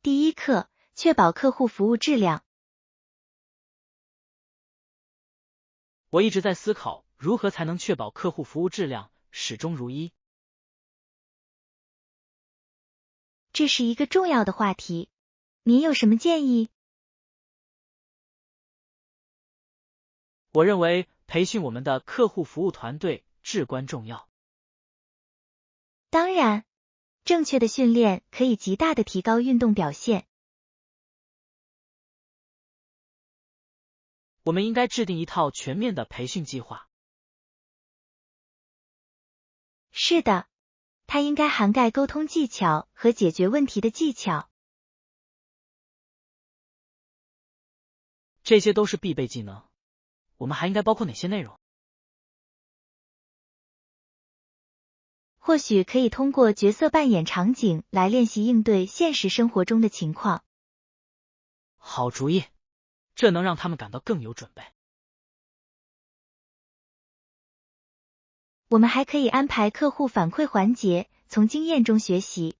第一课，确保客户服务质量。我一直在思考如何才能确保客户服务质量始终如一。这是一个重要的话题，您有什么建议？我认为培训我们的客户服务团队至关重要。当然，正确的训练可以极大地提高运动表现。我们应该制定一套全面的培训计划。是的，它应该涵盖沟通技巧和解决问题的技巧。这些都是必备技能。我们还应该包括哪些内容？或许可以通过角色扮演场景来练习应对现实生活中的情况。好主意，这能让他们感到更有准备。我们还可以安排客户反馈环节，从经验中学习。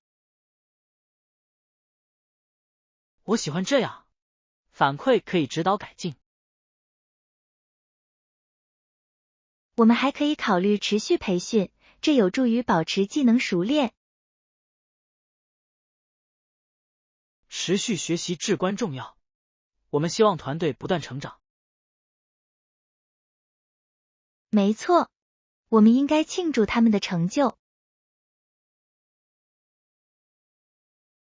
我喜欢这样，反馈可以指导改进。我们还可以考虑持续培训，这有助于保持技能熟练。持续学习至关重要。我们希望团队不断成长。没错，我们应该庆祝他们的成就。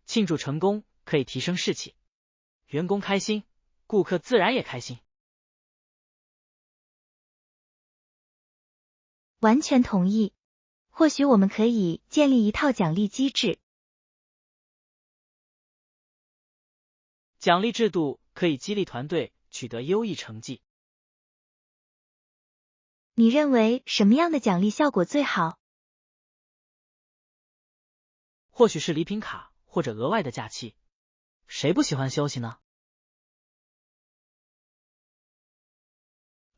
庆祝成功可以提升士气，员工开心，顾客自然也开心。完全同意。或许我们可以建立一套奖励机制。奖励制度可以激励团队取得优异成绩。你认为什么样的奖励效果最好？或许是礼品卡或者额外的假期。谁不喜欢休息呢？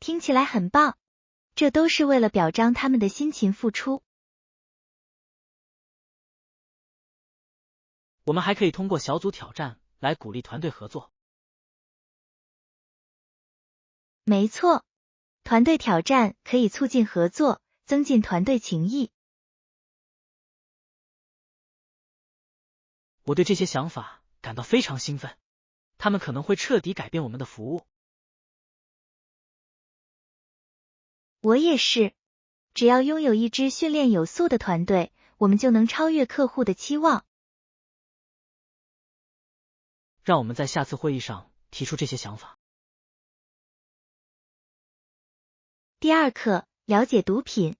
听起来很棒，这都是为了表彰他们的辛勤付出。我们还可以通过小组挑战来鼓励团队合作。没错，团队挑战可以促进合作，增进团队情谊。我对这些想法感到非常兴奋，他们可能会彻底改变我们的服务。我也是，只要拥有一支训练有素的团队，我们就能超越客户的期望。让我们在下次会议上提出这些想法。第二课，了解毒品。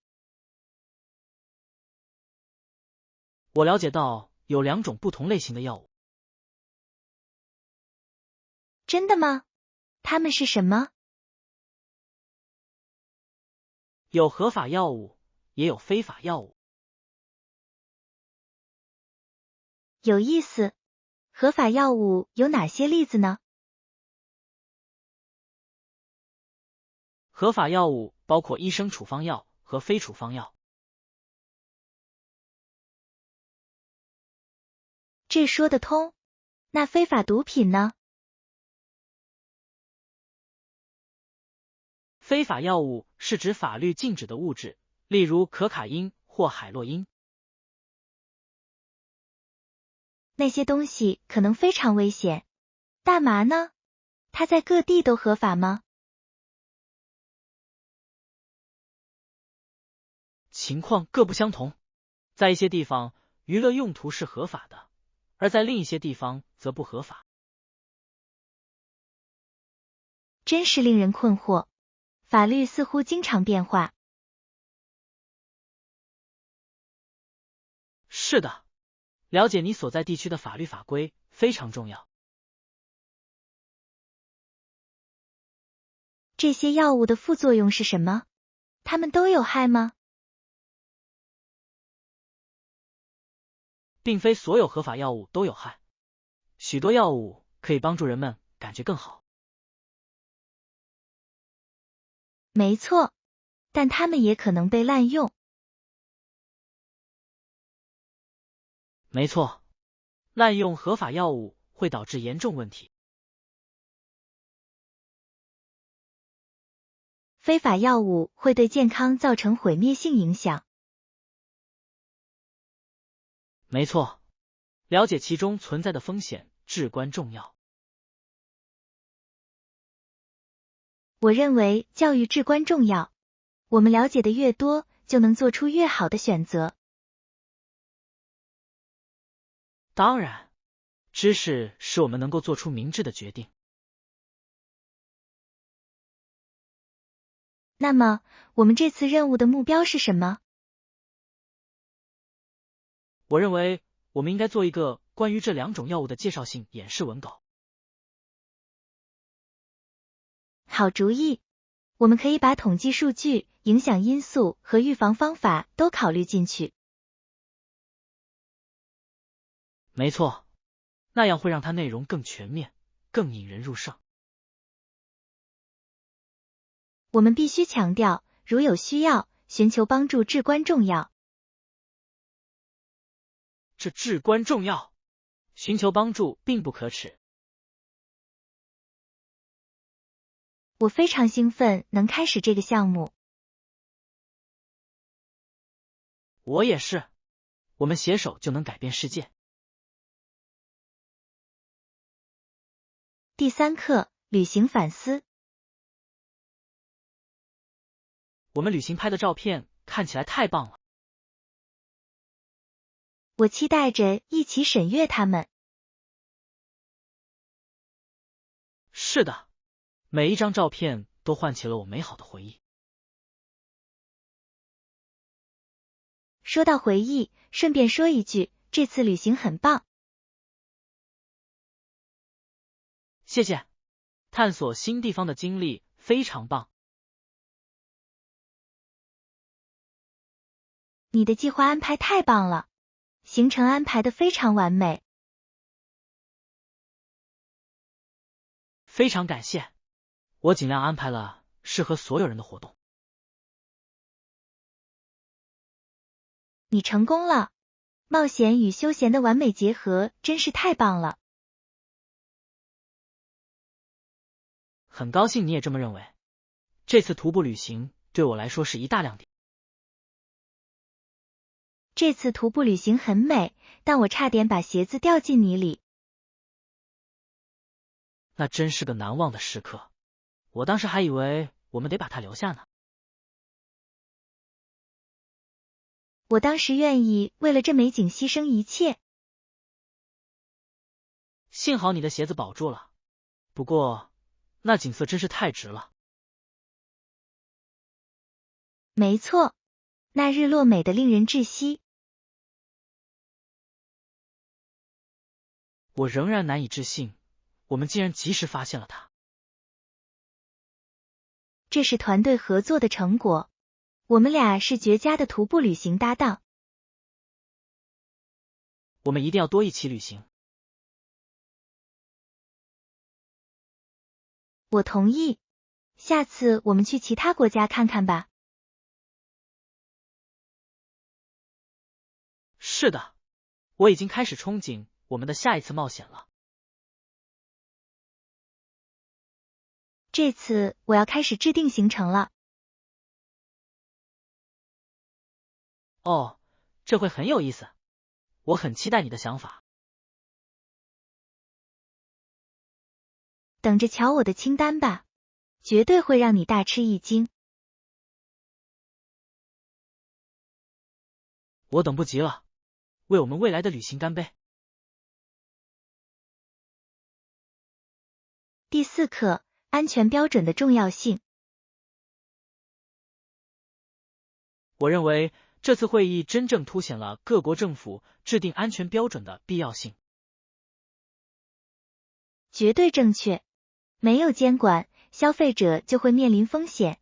我了解到有2种不同类型的药物。真的吗？它们是什么？有合法药物，也有非法药物。有意思。合法药物有哪些例子呢？合法药物包括医生处方药和非处方药。这说得通。那非法毒品呢？非法药物是指法律禁止的物质，例如可卡因或海洛因。那些东西可能非常危险。大麻呢？它在各地都合法吗？情况各不相同。在一些地方，娱乐用途是合法的，而在另一些地方则不合法。真是令人困惑。法律似乎经常变化。是的，了解你所在地区的法律法规非常重要。这些药物的副作用是什么？它们都有害吗？并非所有合法药物都有害，许多药物可以帮助人们感觉更好。没错，但它们也可能被滥用。没错，滥用合法药物会导致严重问题。非法药物会对健康造成毁灭性影响。没错，了解其中存在的风险至关重要。我认为教育至关重要，我们了解的越多，就能做出越好的选择。当然，知识使我们能够做出明智的决定。那么，我们这次任务的目标是什么？我认为我们应该做一个关于这两种药物的介绍性演示文稿。好主意，我们可以把统计数据、影响因素和预防方法都考虑进去。没错，那样会让它内容更全面，更引人入胜。我们必须强调，如有需要，寻求帮助至关重要。这至关重要，寻求帮助并不可耻。我非常兴奋能开始这个项目。我也是，我们携手就能改变世界。第3课，旅行反思。我们旅行拍的照片看起来太棒了。我期待着一起审阅它们。是的，每一张照片都唤起了我美好的回忆。说到回忆，顺便说一句，这次旅行很棒。谢谢，探索新地方的经历非常棒。你的计划安排太棒了，行程安排的非常完美。非常感谢，我尽量安排了适合所有人的活动。你成功了，冒险与休闲的完美结合真是太棒了。很高兴你也这么认为。这次徒步旅行对我来说是一大亮点。这次徒步旅行很美，但我差点把鞋子掉进泥里。那真是个难忘的时刻，我当时还以为我们得把它留下呢。我当时愿意为了这美景牺牲一切。幸好你的鞋子保住了，不过那景色真是太值了。没错，那日落美得令人窒息。我仍然难以置信，我们竟然及时发现了它。这是团队合作的成果，我们俩是绝佳的徒步旅行搭档。我们一定要多一起旅行。我同意，下次我们去其他国家看看吧。是的，我已经开始憧憬我们的下一次冒险了。这次我要开始制定行程了。哦，这会很有意思，我很期待你的想法。等着瞧我的清单吧，绝对会让你大吃一惊。我等不及了，为我们未来的旅行干杯。第4课，安全标准的重要性。我认为这次会议真正凸显了各国政府制定安全标准的必要性。绝对正确，没有监管，消费者就会面临风险。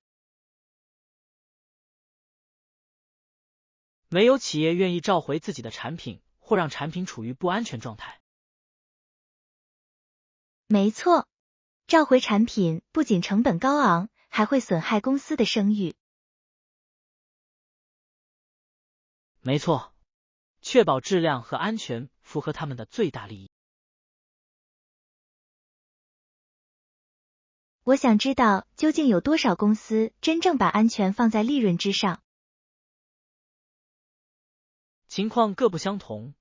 没有企业愿意召回自己的产品或让产品处于不安全状态。没错，召回产品不仅成本高昂，还会损害公司的声誉。没错，确保质量和安全符合他们的最大利益。我想知道究竟有多少公司真正把安全放在利润之上。情况各不相同，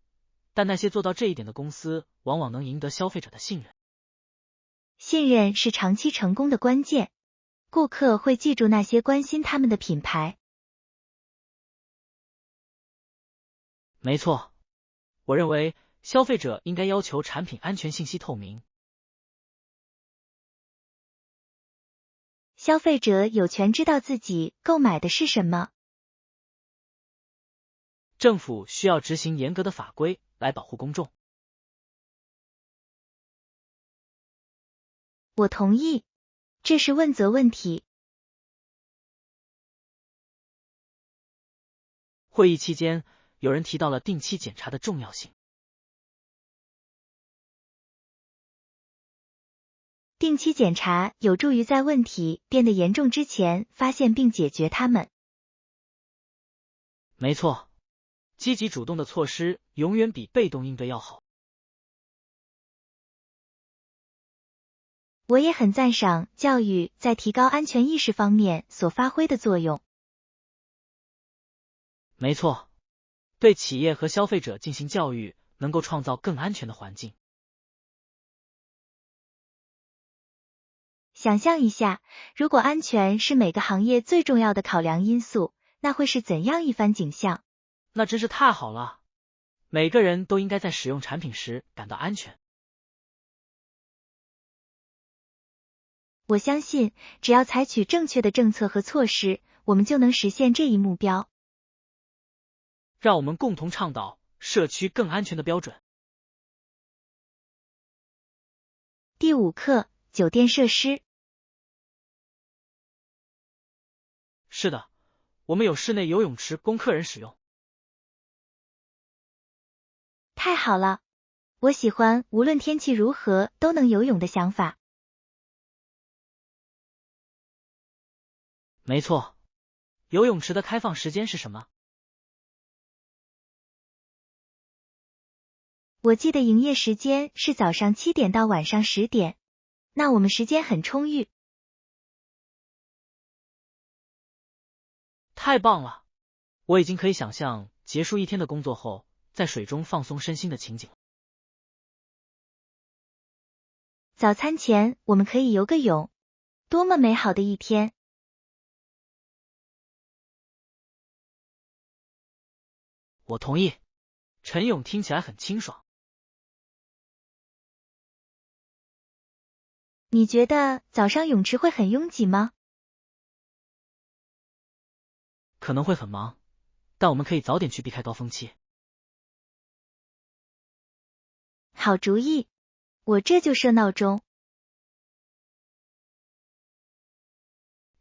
但那些做到这一点的公司往往能赢得消费者的信任。信任是长期成功的关键，顾客会记住那些关心他们的品牌。没错，我认为消费者应该要求产品安全信息透明。消费者有权知道自己购买的是什么。政府需要执行严格的法规来保护公众。我同意，这是问责问题。会议期间，有人提到了定期检查的重要性。定期检查有助于在问题变得严重之前发现并解决它们。没错，积极主动的措施永远比被动应对要好。我也很赞赏教育在提高安全意识方面所发挥的作用。没错，对企业和消费者进行教育，能够创造更安全的环境。想象一下，如果安全是每个行业最重要的考量因素，那会是怎样一番景象？那真是太好了！每个人都应该在使用产品时感到安全。我相信，只要采取正确的政策和措施，我们就能实现这一目标。让我们共同倡导社区更安全的标准。第5课，酒店设施。是的，我们有室内游泳池供客人使用。太好了，我喜欢无论天气如何都能游泳的想法。没错，游泳池的开放时间是什么？我记得营业时间是早上7点到晚上10点，那我们时间很充裕。太棒了！我已经可以想象结束一天的工作后，在水中放松身心的情景。早餐前我们可以游个泳，多么美好的一天！我同意，晨泳听起来很清爽。你觉得早上泳池会很拥挤吗？可能会很忙，但我们可以早点去避开高峰期。好主意，我这就设闹钟。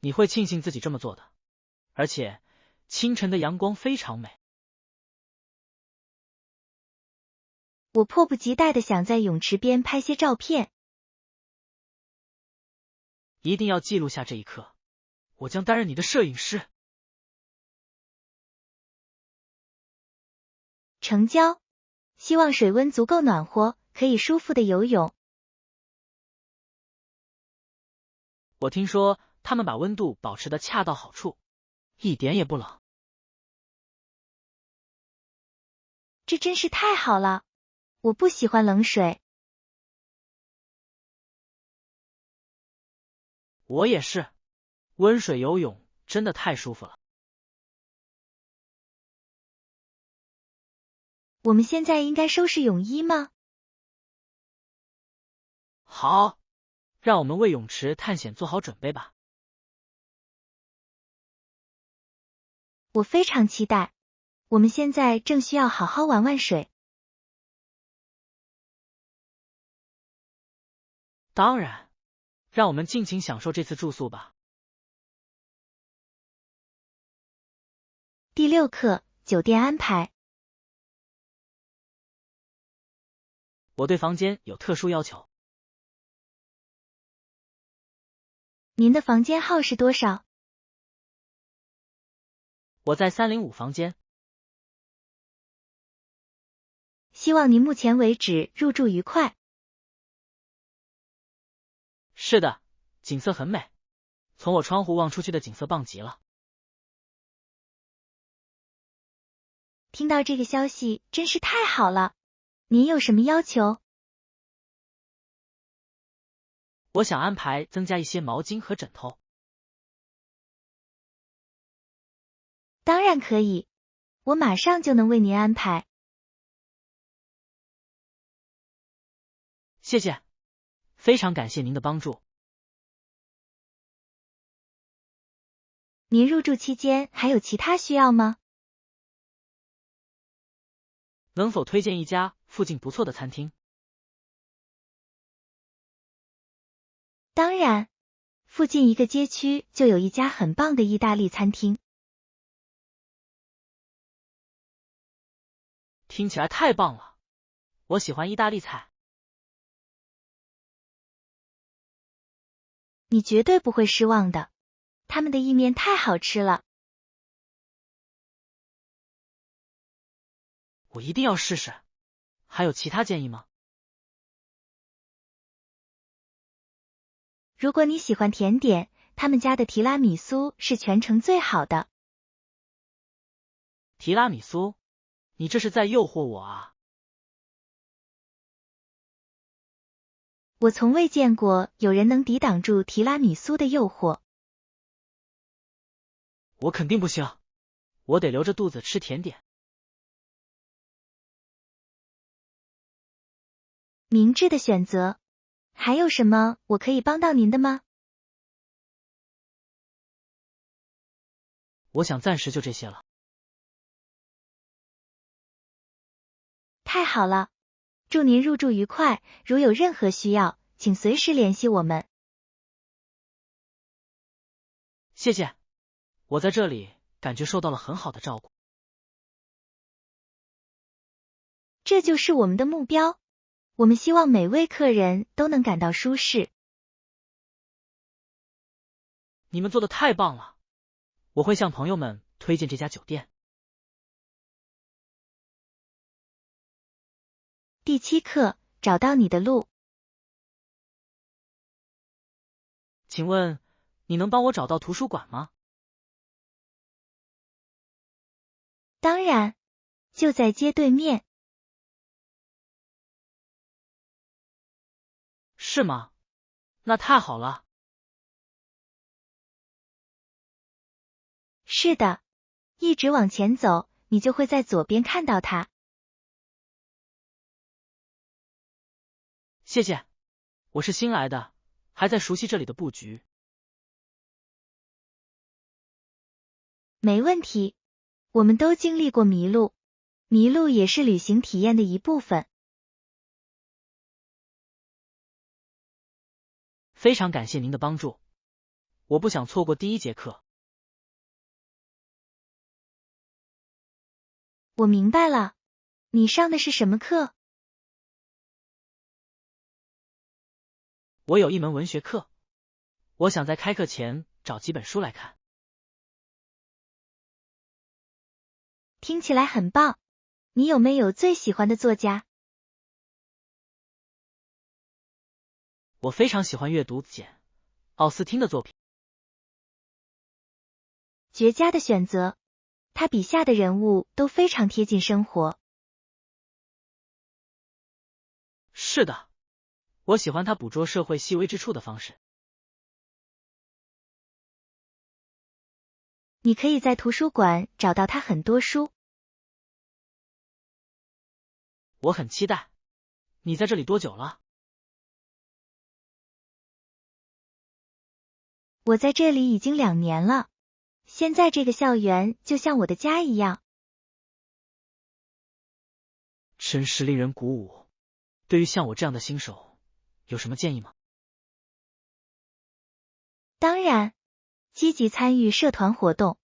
你会庆幸自己这么做的，而且清晨的阳光非常美。我迫不及待地想在泳池边拍些照片。一定要记录下这一刻，我将担任你的摄影师。成交。希望水温足够暖和，可以舒服的游泳。我听说他们把温度保持得恰到好处，一点也不冷。这真是太好了，我不喜欢冷水。我也是，温水游泳真的太舒服了。我们现在应该收拾泳衣吗？好，让我们为泳池探险做好准备吧。我非常期待，我们现在正需要好好玩玩水。当然，让我们尽情享受这次住宿吧。第6课，酒店安排。我对房间有特殊要求。您的房间号是多少？我在305房间。希望您目前为止入住愉快。是的，景色很美，从我窗户望出去的景色棒极了。听到这个消息真是太好了。您有什么要求？我想安排增加一些毛巾和枕头。当然可以，我马上就能为您安排。谢谢，非常感谢您的帮助。您入住期间还有其他需要吗？能否推荐一家附近不错的餐厅？当然，附近一个街区就有一家很棒的意大利餐厅。听起来太棒了，我喜欢意大利菜。你绝对不会失望的，他们的意面太好吃了。我一定要试试。还有其他建议吗？如果你喜欢甜点，他们家的提拉米苏是全城最好的。提拉米苏？你这是在诱惑我啊！我从未见过有人能抵挡住提拉米苏的诱惑。我肯定不行，我得留着肚子吃甜点。明智的选择。还有什么我可以帮到您的吗？我想暂时就这些了。太好了，祝您入住愉快，如有任何需要，请随时联系我们。谢谢，我在这里感觉受到了很好的照顾。这就是我们的目标，我们希望每位客人都能感到舒适。你们做的太棒了，我会向朋友们推荐这家酒店。第7课，找到你的路。请问你能帮我找到图书馆吗？当然，就在街对面。是吗？那太好了。是的，一直往前走，你就会在左边看到它。谢谢，我是新来的，还在熟悉这里的布局。没问题，我们都经历过迷路，迷路也是旅行体验的一部分。非常感谢您的帮助，我不想错过第1节课。我明白了，你上的是什么课？我有一门文学课，我想在开课前找几本书来看。听起来很棒，你有没有最喜欢的作家？我非常喜欢阅读简·奥斯汀的作品。绝佳的选择，他笔下的人物都非常贴近生活。是的，我喜欢他捕捉社会细微之处的方式。你可以在图书馆找到他很多书。我很期待。你在这里多久了？我在这里已经2年了，现在这个校园就像我的家一样。真是令人鼓舞。对于像我这样的新手，有什么建议吗？当然，积极参与社团活动，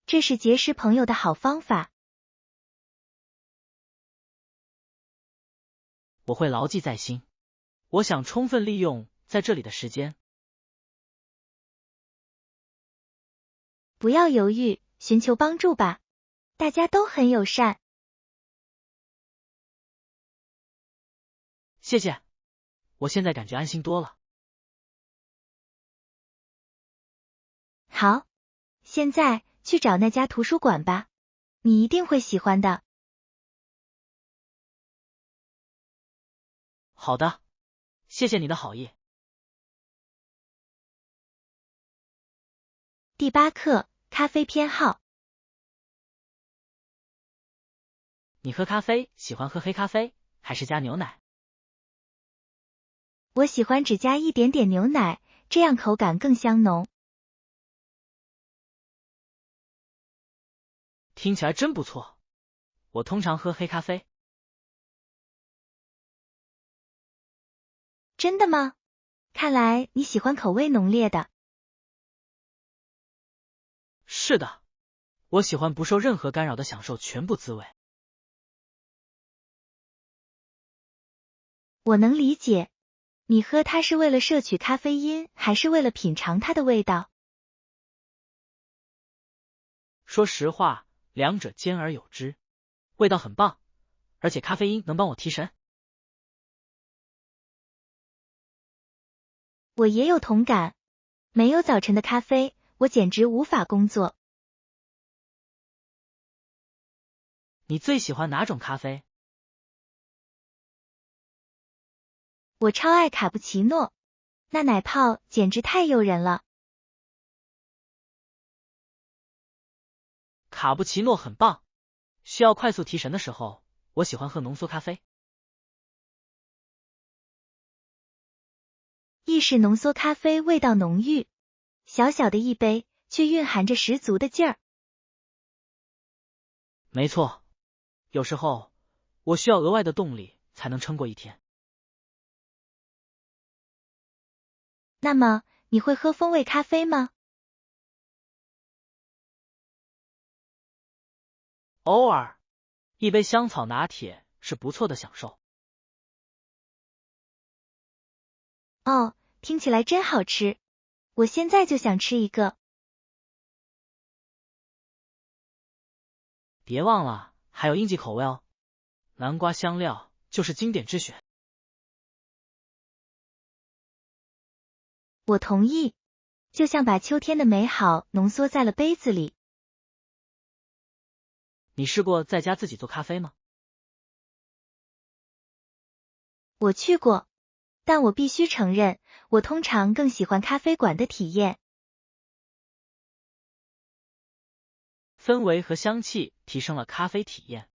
这是结识朋友的好方法。我会牢记在心。我想充分利用在这里的时间。不要犹豫，寻求帮助吧，大家都很友善。谢谢，我现在感觉安心多了。好，现在去找那家图书馆吧，你一定会喜欢的。好的，谢谢你的好意。第8课，咖啡偏好。你喝咖啡喜欢喝黑咖啡还是加牛奶？我喜欢只加一点点牛奶，这样口感更香浓。听起来真不错。我通常喝黑咖啡。真的吗？看来你喜欢口味浓烈的。是的，我喜欢不受任何干扰的享受全部滋味。我能理解，你喝它是为了摄取咖啡因，还是为了品尝它的味道？说实话，两者兼而有之。味道很棒，而且咖啡因能帮我提神。我也有同感，没有早晨的咖啡，我简直无法工作。你最喜欢哪种咖啡？我超爱卡布奇诺，那奶泡简直太诱人了。卡布奇诺很棒，需要快速提神的时候，我喜欢喝浓缩咖啡。意式浓缩咖啡味道浓郁，小小的一杯，却蕴含着十足的劲儿。没错，有时候我需要额外的动力才能撑过一天。那么，你会喝风味咖啡吗？偶尔，一杯香草拿铁是不错的享受。哦，听起来真好吃，我现在就想吃一个。别忘了还有应季口味哦，南瓜香料就是经典之选。我同意，就像把秋天的美好浓缩在了杯子里。你试过在家自己做咖啡吗？我去过，但我必须承认，我通常更喜欢咖啡馆的体验。氛围和香气提升了咖啡体验。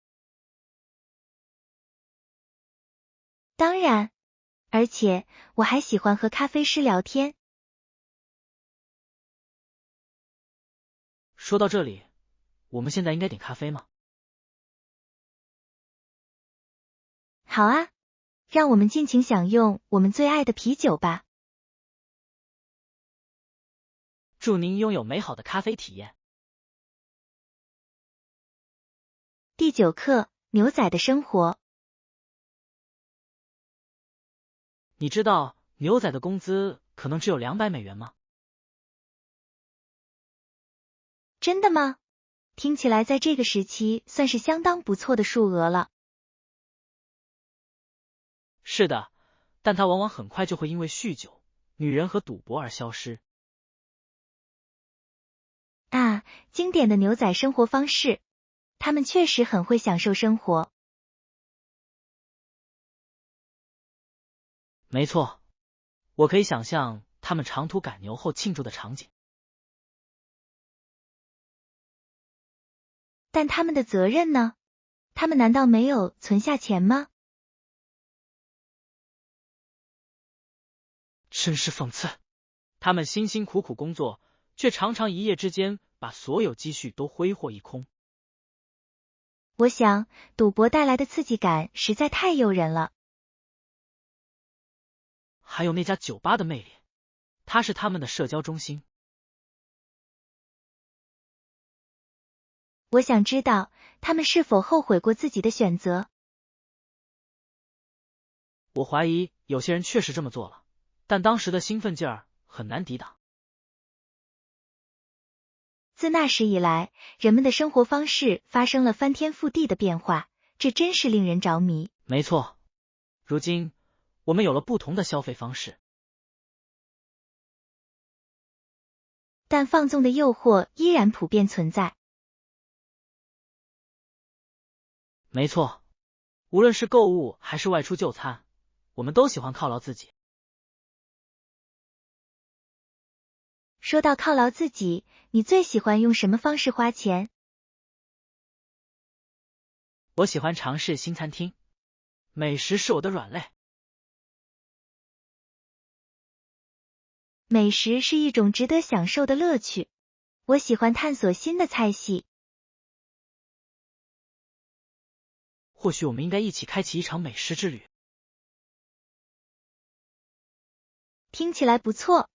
当然，而且我还喜欢和咖啡师聊天。说到这里，我们现在应该点咖啡吗？好啊，让我们尽情享用我们最爱的啤酒吧。祝您拥有美好的咖啡体验。第9课，牛仔的生活。你知道牛仔的工资可能只有$200吗？真的吗？听起来在这个时期算是相当不错的数额了。是的，但他往往很快就会因为酗酒、女人和赌博而消失。啊，经典的牛仔生活方式，他们确实很会享受生活。没错，我可以想象他们长途赶牛后庆祝的场景。但他们的责任呢？他们难道没有存下钱吗？真是讽刺！他们辛辛苦苦工作，却常常一夜之间把所有积蓄都挥霍一空。我想，赌博带来的刺激感实在太诱人了。还有那家酒吧的魅力，它是他们的社交中心。我想知道，他们是否后悔过自己的选择？我怀疑有些人确实这么做了，但当时的兴奋劲儿很难抵挡。自那时以来，人们的生活方式发生了翻天覆地的变化，这真是令人着迷。没错，如今我们有了不同的消费方式。但放纵的诱惑依然普遍存在。没错，无论是购物还是外出就餐，我们都喜欢犒劳自己。说到犒劳自己，你最喜欢用什么方式花钱？我喜欢尝试新餐厅，美食是我的软肋。美食是一种值得享受的乐趣，我喜欢探索新的菜系。或许我们应该一起开启一场美食之旅。听起来不错，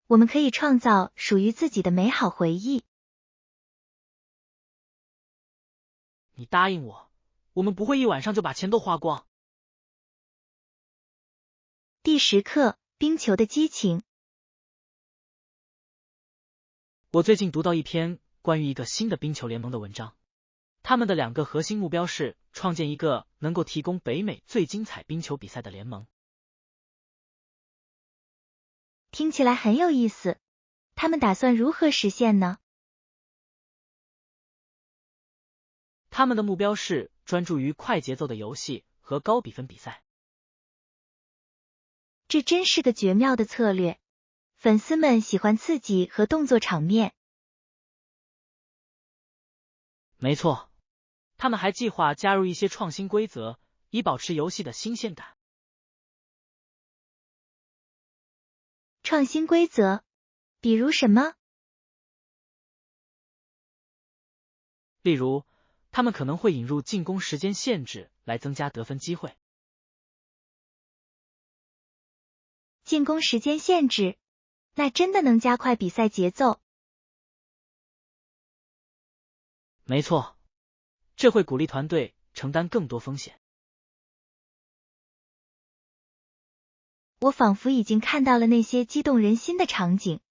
我们可以创造属于自己的美好回忆。你答应我，我们不会一晚上就把钱都花光。第10课，冰球的激情。我最近读到一篇关于一个新的冰球联盟的文章，他们的2个核心目标是创建一个能够提供北美最精彩冰球比赛的联盟。听起来很有意思，他们打算如何实现呢？他们的目标是专注于快节奏的游戏和高比分比赛。这真是个绝妙的策略，粉丝们喜欢刺激和动作场面。没错，他们还计划加入一些创新规则，以保持游戏的新鲜感。创新规则，比如什么？例如，他们可能会引入进攻时间限制来增加得分机会。进攻时间限制，那真的能加快比赛节奏。没错，这会鼓励团队承担更多风险。我仿佛已经看到了那些激动人心的场景，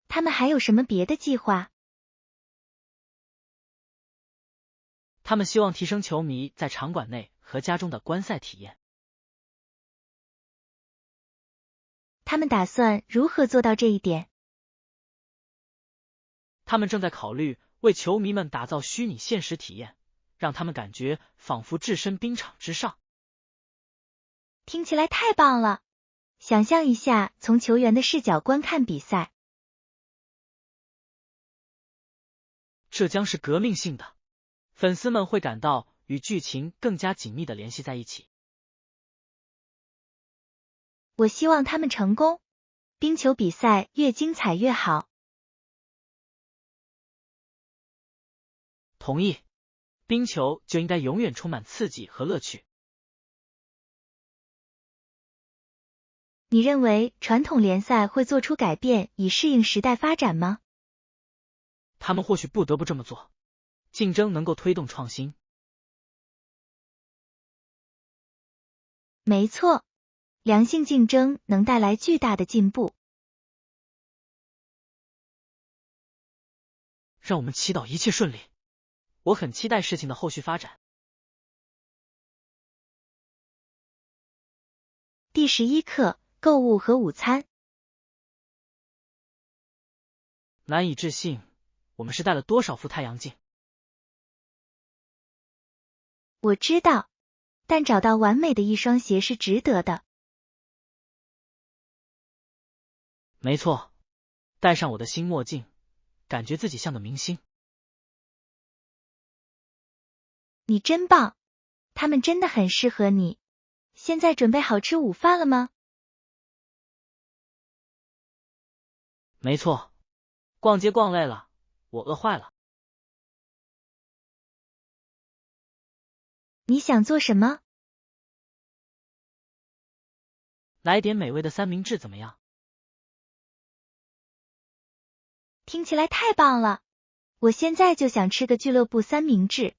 他们还有什么别的计划？他们希望提升球迷在场馆内和家中的观赛体验。他们打算如何做到这一点？他们正在考虑为球迷们打造虚拟现实体验，让他们感觉仿佛置身冰场之上。听起来太棒了！想象一下从球员的视角观看比赛。这将是革命性的，粉丝们会感到与剧情更加紧密地联系在一起。我希望他们成功，冰球比赛越精彩越好。同意，冰球就应该永远充满刺激和乐趣。你认为传统联赛会做出改变以适应时代发展吗？他们或许不得不这么做，竞争能够推动创新。没错，良性竞争能带来巨大的进步。让我们祈祷一切顺利。我很期待事情的后续发展。第11课，购物和午餐。难以置信，我们是带了多少副太阳镜？我知道，但找到完美的一双鞋是值得的。没错，戴上我的新墨镜，感觉自己像个明星。你真棒，他们真的很适合你。现在准备好吃午饭了吗？没错，逛街逛累了，我饿坏了。你想做什么？来点美味的三明治怎么样？听起来太棒了！我现在就想吃个俱乐部三明治。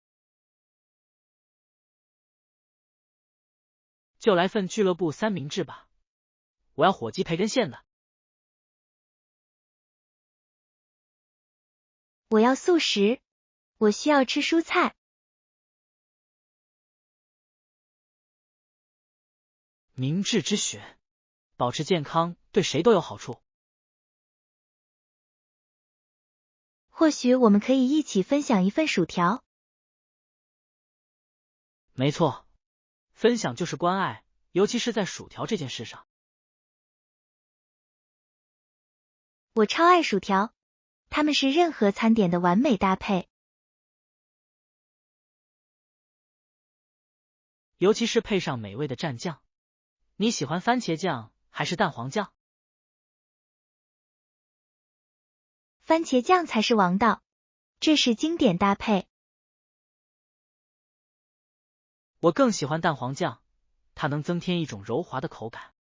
就来份俱乐部三明治吧，我要火鸡培根馅的。我要素食，我需要吃蔬菜。明智之选，保持健康对谁都有好处。或许我们可以一起分享一份薯条。没错，分享就是关爱，尤其是在薯条这件事上。我超爱薯条，它们是任何餐点的完美搭配。尤其是配上美味的蘸酱。你喜欢番茄酱还是蛋黄酱？番茄酱才是王道，这是经典搭配。我更喜欢蛋黄酱，它能增添一种柔滑的口感。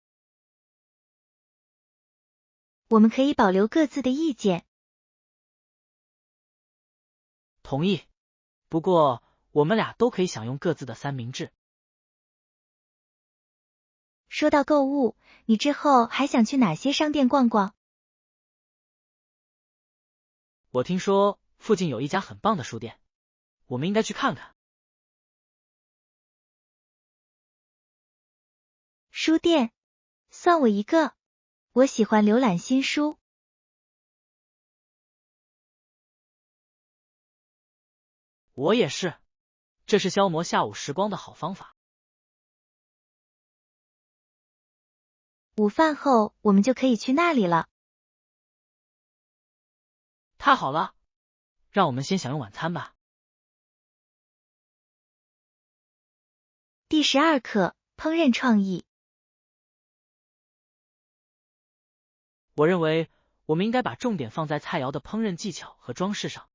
我们可以保留各自的意见。同意。不过，我们俩都可以享用各自的三明治。说到购物，你之后还想去哪些商店逛逛？我听说附近有一家很棒的书店，我们应该去看看。书店，算我一个。我喜欢浏览新书。我也是，这是消磨下午时光的好方法。午饭后我们就可以去那里了。太好了，让我们先享用晚餐吧。第12课，烹饪创意。我认为我们应该把重点放在菜肴的烹饪技巧和装饰上。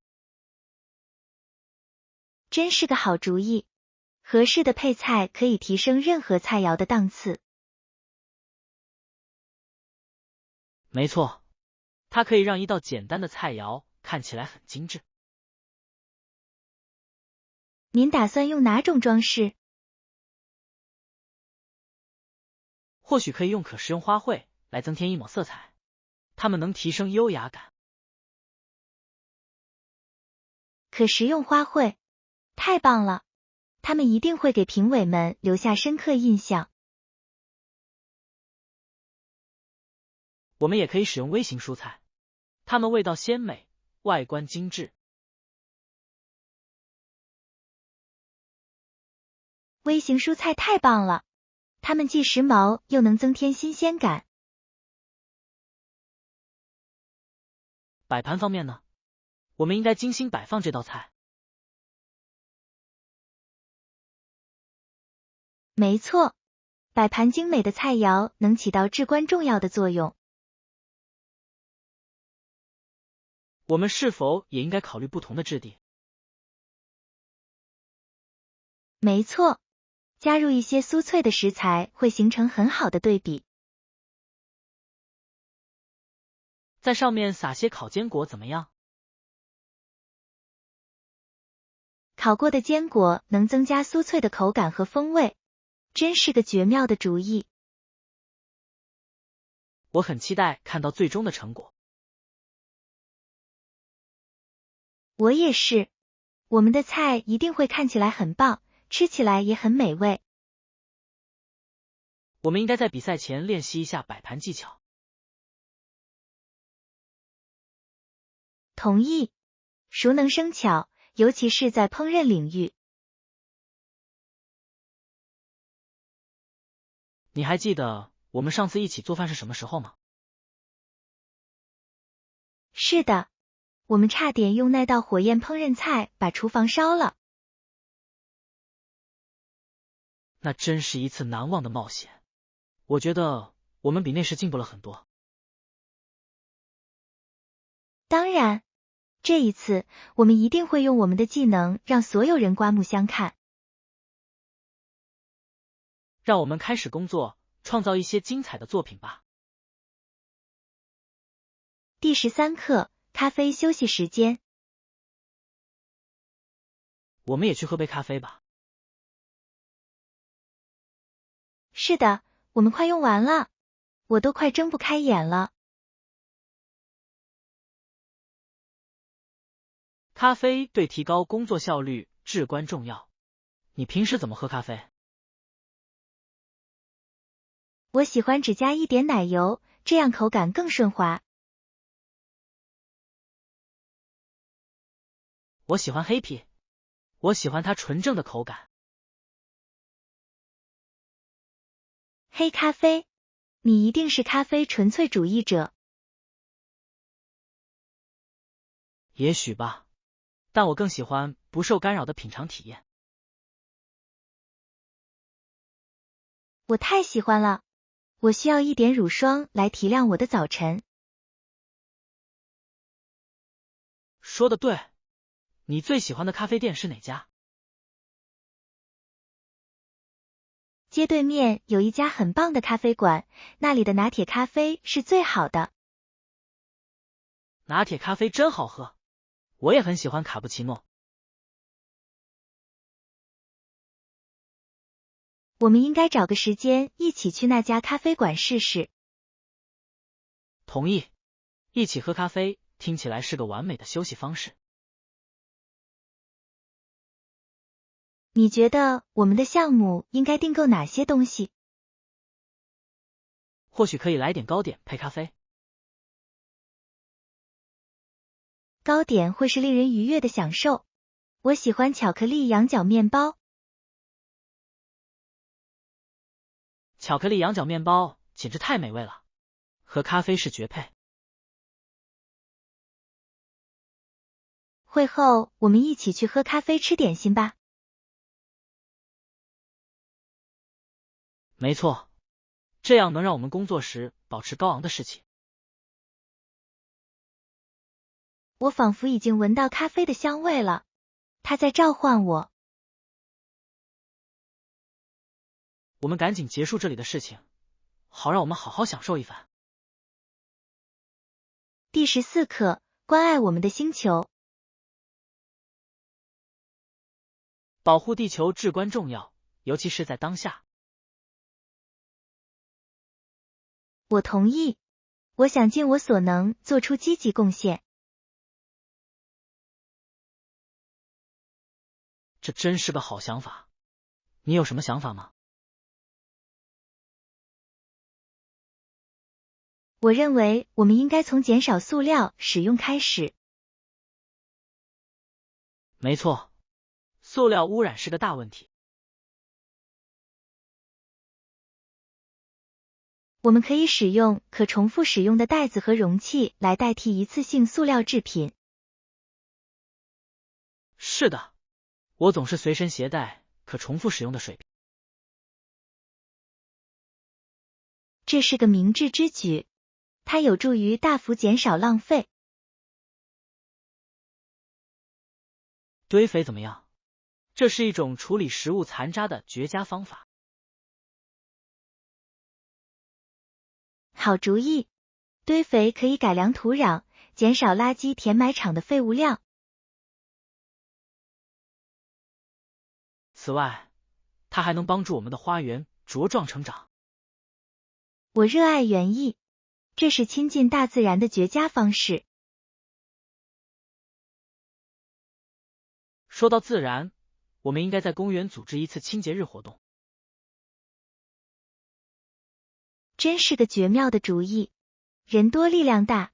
真是个好主意，合适的配菜可以提升任何菜肴的档次。没错，它可以让一道简单的菜肴看起来很精致。您打算用哪种装饰？或许可以用可食用花卉来增添一抹色彩，它们能提升优雅感。可食用花卉，太棒了！它们一定会给评委们留下深刻印象。我们也可以使用微型蔬菜，它们味道鲜美，外观精致。微型蔬菜太棒了，它们既时髦又能增添新鲜感。摆盘方面呢，我们应该精心摆放这道菜。没错，摆盘精美的菜肴能起到至关重要的作用。我们是否也应该考虑不同的质地？没错，加入一些酥脆的食材会形成很好的对比。在上面撒些烤坚果怎么样？烤过的坚果能增加酥脆的口感和风味，真是个绝妙的主意。我很期待看到最终的成果。我也是，我们的菜一定会看起来很棒，吃起来也很美味。我们应该在比赛前练习一下摆盘技巧。同意，熟能生巧，尤其是在烹饪领域。你还记得我们上次一起做饭是什么时候吗？是的，我们差点用那道火焰烹饪菜把厨房烧了。那真是一次难忘的冒险。我觉得我们比那时进步了很多。当然，这一次我们一定会用我们的技能让所有人刮目相看。让我们开始工作，创造一些精彩的作品吧。第13课，咖啡休息时间。我们也去喝杯咖啡吧。是的，我们快用完了，我都快睁不开眼了。咖啡对提高工作效率至关重要。你平时怎么喝咖啡？我喜欢只加一点奶油，这样口感更顺滑。我喜欢黑啤，我喜欢它纯正的口感。黑咖啡，你一定是咖啡纯粹主义者。也许吧，但我更喜欢不受干扰的品尝体验。我太喜欢了，我需要一点乳霜来提亮我的早晨。说得对，你最喜欢的咖啡店是哪家？街对面有一家很棒的咖啡馆，那里的拿铁咖啡是最好的。拿铁咖啡真好喝，我也很喜欢卡布奇诺。我们应该找个时间一起去那家咖啡馆试试。同意，一起喝咖啡听起来是个完美的休息方式。你觉得我们的项目应该订购哪些东西？或许可以来点糕点配咖啡。糕点会是令人愉悦的享受。我喜欢巧克力羊角面包。巧克力羊角面包简直太美味了，和咖啡是绝配。会后我们一起去喝咖啡吃点心吧。没错，这样能让我们工作时保持高昂的士气。我仿佛已经闻到咖啡的香味了，它在召唤我。我们赶紧结束这里的事情，好让我们好好享受一番。第14课，关爱我们的星球。保护地球至关重要，尤其是在当下。我同意，我想尽我所能做出积极贡献。这真是个好想法。你有什么想法吗？我认为我们应该从减少塑料使用开始。没错，塑料污染是个大问题。我们可以使用可重复使用的袋子和容器来代替一次性塑料制品。是的，我总是随身携带可重复使用的水瓶。这是个明智之举，它有助于大幅减少浪费。堆肥怎么样？这是一种处理食物残渣的绝佳方法。好主意，堆肥可以改良土壤，减少垃圾填埋场的废物量。此外，它还能帮助我们的花园茁壮成长。我热爱园艺，这是亲近大自然的绝佳方式。说到自然，我们应该在公园组织一次清洁日活动。真是个绝妙的主意，人多力量大。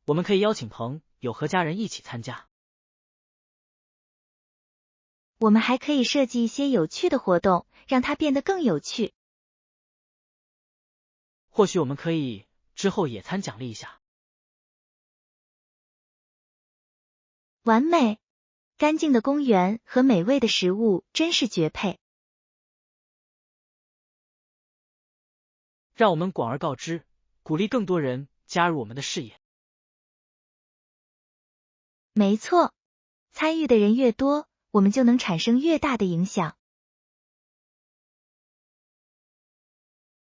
我们可以邀请朋友和家人一起参加。我们还可以设计一些有趣的活动，让它变得更有趣。或许我们可以之后野餐奖励一下。完美，干净的公园和美味的食物真是绝配。让我们广而告之，鼓励更多人加入我们的事业。没错，参与的人越多，我们就能产生越大的影响。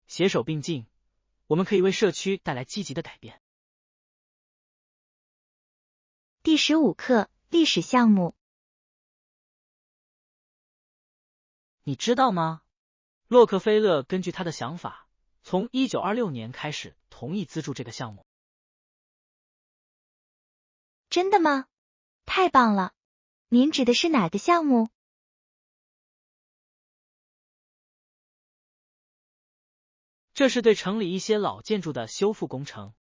携手并进，我们可以为社区带来积极的改变。第15课，历史项目。你知道吗？洛克菲勒根据他的想法，从1926年开始同意资助这个项目。真的吗？太棒了！您指的是哪个项目？这是对城里一些老建筑的修复工程。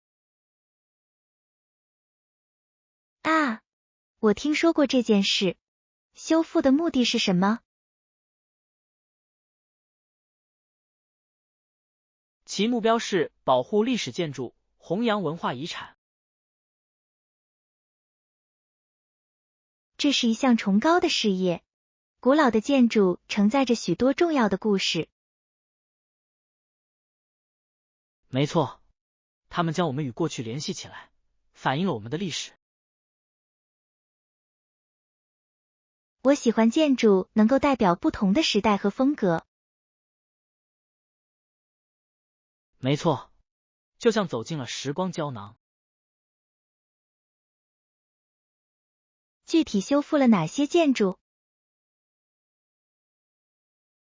啊，我听说过这件事。修复的目的是什么？其目标是保护历史建筑，弘扬文化遗产。这是一项崇高的事业。古老的建筑承载着许多重要的故事。没错，它们将我们与过去联系起来，反映了我们的历史。我喜欢建筑能够代表不同的时代和风格。没错，就像走进了时光胶囊。具体修复了哪些建筑？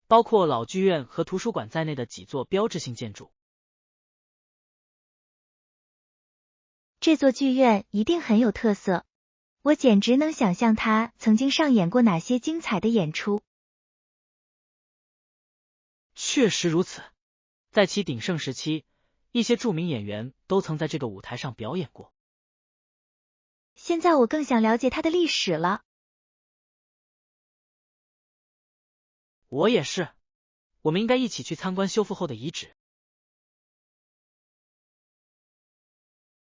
包括老剧院和图书馆在内的几座标志性建筑。这座剧院一定很有特色，我简直能想象它曾经上演过哪些精彩的演出。确实如此，在其鼎盛时期，一些著名演员都曾在这个舞台上表演过。现在我更想了解它的历史了。我也是，我们应该一起去参观修复后的遗址。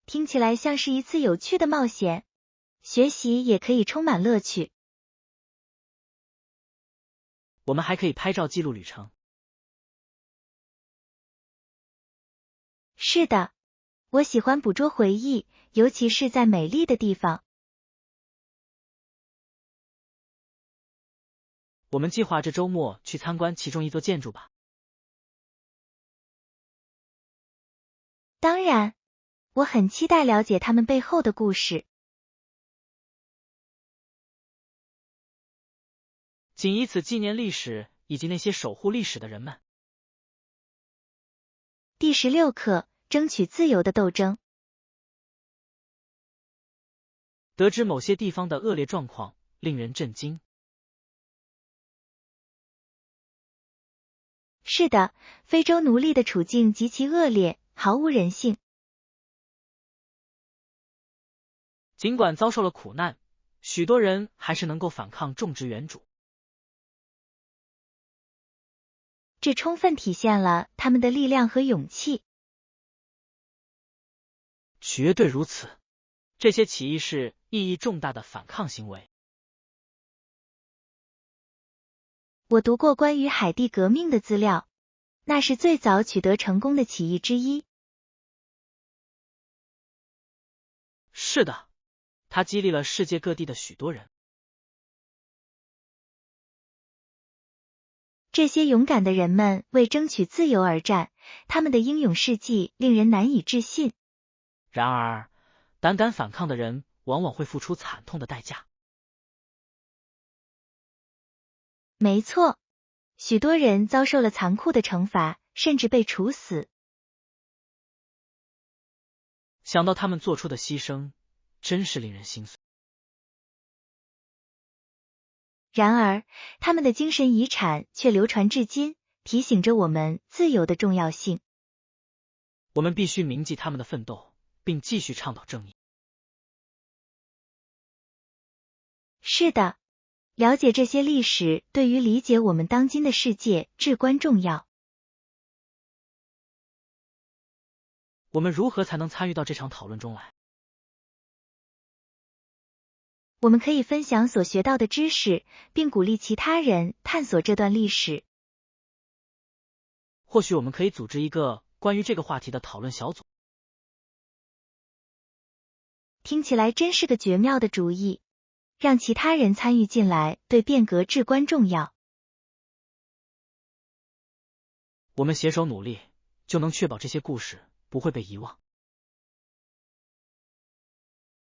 听起来像是一次有趣的冒险，学习也可以充满乐趣。我们还可以拍照记录旅程。是的，我喜欢捕捉回忆，尤其是在美丽的地方。我们计划这周末去参观其中一座建筑吧。当然，我很期待了解他们背后的故事。仅以此纪念历史以及那些守护历史的人们。第16课，争取自由的斗争。得知某些地方的恶劣状况，令人震惊。是的，非洲奴隶的处境极其恶劣，毫无人性。尽管遭受了苦难，许多人还是能够反抗种植园主。这充分体现了他们的力量和勇气。绝对如此，这些起义是意义重大的反抗行为。我读过关于海地革命的资料，那是最早取得成功的起义之一。是的，它激励了世界各地的许多人。这些勇敢的人们为争取自由而战，他们的英勇事迹令人难以置信。然而，胆敢反抗的人往往会付出惨痛的代价。没错，许多人遭受了残酷的惩罚，甚至被处死。想到他们做出的牺牲，真是令人心碎。然而，他们的精神遗产却流传至今，提醒着我们自由的重要性。我们必须铭记他们的奋斗，并继续倡导正义。是的，了解这些历史对于理解我们当今的世界至关重要。我们如何才能参与到这场讨论中来？我们可以分享所学到的知识，并鼓励其他人探索这段历史。或许我们可以组织一个关于这个话题的讨论小组。听起来真是个绝妙的主意，让其他人参与进来对变革至关重要。我们携手努力，就能确保这些故事不会被遗忘。